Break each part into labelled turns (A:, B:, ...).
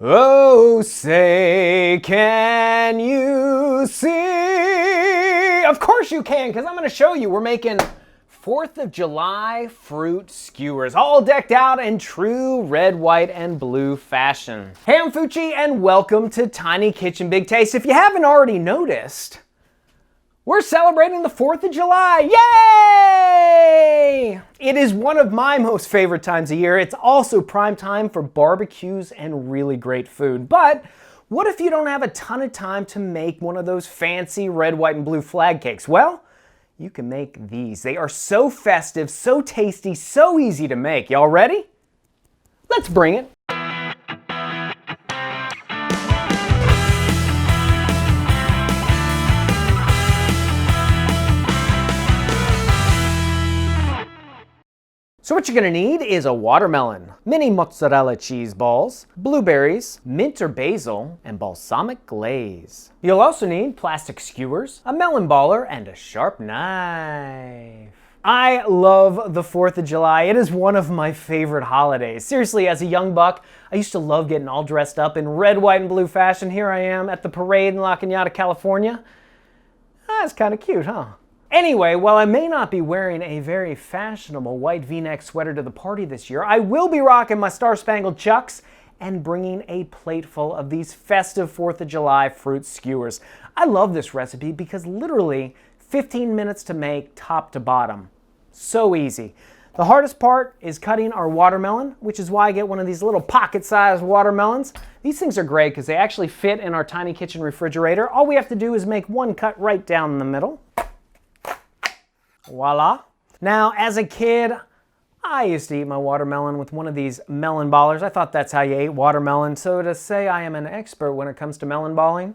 A: Oh, say, can you see? Of course you can, because I'm going to show you. We're making 4th of July fruit skewers, all decked out in true red, white, and blue fashion. Hey, I'm Fucci, and welcome to Tiny Kitchen Big Taste. If you haven't already noticed, we're celebrating the 4th of July. Yay! It is one of my most favorite times of year. It's also prime time for barbecues and really great food. But what if you don't have a ton of time to make one of those fancy red, white, and blue flag cakes? Well, you can make these. They are so festive, so tasty, so easy to make. Y'all ready? Let's bring it. So what you're gonna need is a watermelon, mini mozzarella cheese balls, blueberries, mint or basil, and balsamic glaze. You'll also need plastic skewers, a melon baller, and a sharp knife. I love the 4th of July. It is one of my favorite holidays. Seriously, as a young buck, I used to love getting all dressed up in red, white, and blue fashion. Here I am at the parade in La Cañada, California. That's kind of cute, huh? Anyway, while I may not be wearing a very fashionable white V-neck sweater to the party this year, I will be rocking my Star-Spangled Chucks and bringing a plate full of these festive 4th of July fruit skewers. I love this recipe because literally 15 minutes to make top to bottom. So easy. The hardest part is cutting our watermelon, which is why I get one of these little pocket-sized watermelons. These things are great because they actually fit in our tiny kitchen refrigerator. All we have to do is make one cut right down the middle. Voila. Now, as a kid, I used to eat my watermelon with one of these melon ballers. I thought that's how you ate watermelon. So to say I am an expert when it comes to melon balling,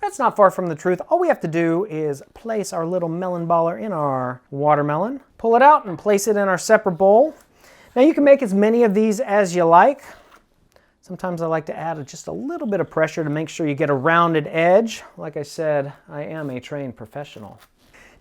A: that's not far from the truth. All we have to do is place our little melon baller in our watermelon, pull it out and place it in our separate bowl. Now you can make as many of these as you like. Sometimes I like to add just a little bit of pressure to make sure you get a rounded edge. Like I said, I am a trained professional.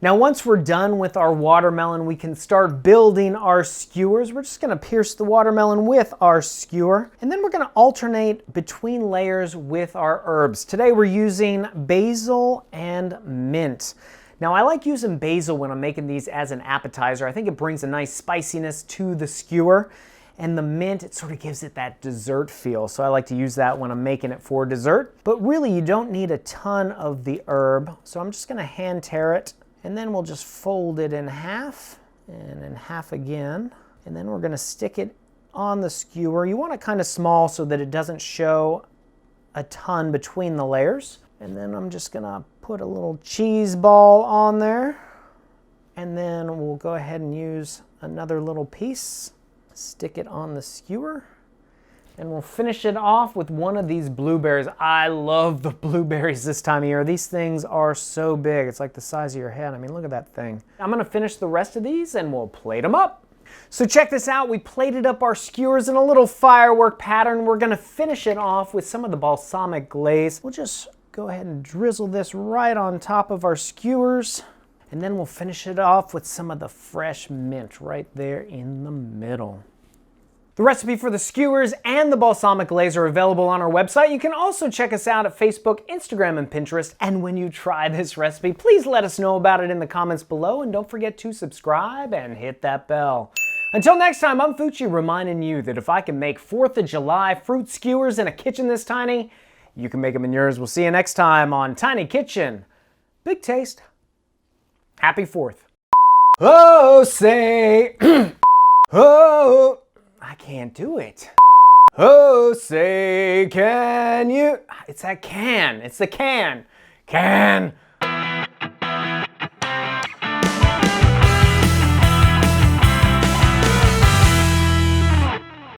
A: Now, once we're done with our watermelon, we can start building our skewers. We're just gonna pierce the watermelon with our skewer, and then we're gonna alternate between layers with our herbs. Today, we're using basil and mint. Now, I like using basil when I'm making these as an appetizer. I think it brings a nice spiciness to the skewer, and the mint, it sort of gives it that dessert feel. So I like to use that when I'm making it for dessert. But really, you don't need a ton of the herb, so I'm just gonna hand tear it. And then we'll just fold it in half and in half again. And then we're gonna stick it on the skewer. You want it kind of small so that it doesn't show a ton between the layers. And then I'm just gonna put a little cheese ball on there. And then we'll go ahead and use another little piece, stick it on the skewer. And we'll finish it off with one of these blueberries. I love the blueberries this time of year. These things are so big. It's like the size of your head. I mean, look at that thing. I'm gonna finish the rest of these and we'll plate them up. So check this out. We plated up our skewers in a little firework pattern. We're gonna finish it off with some of the balsamic glaze. We'll just go ahead and drizzle this right on top of our skewers. And then we'll finish it off with some of the fresh mint right there in the middle. The recipe for the skewers and the balsamic glaze are available on our website. You can also check us out at Facebook, Instagram, and Pinterest. And when you try this recipe, please let us know about it in the comments below. And don't forget to subscribe and hit that bell. Until next time, I'm Fucci reminding you that if I can make 4th of July fruit skewers in a kitchen this tiny, you can make them in yours. We'll see you next time on Tiny Kitchen. Big taste. Happy 4th. Oh, say. Oh. I can't do it. Oh, say, can you? It's that can. It's the can. Can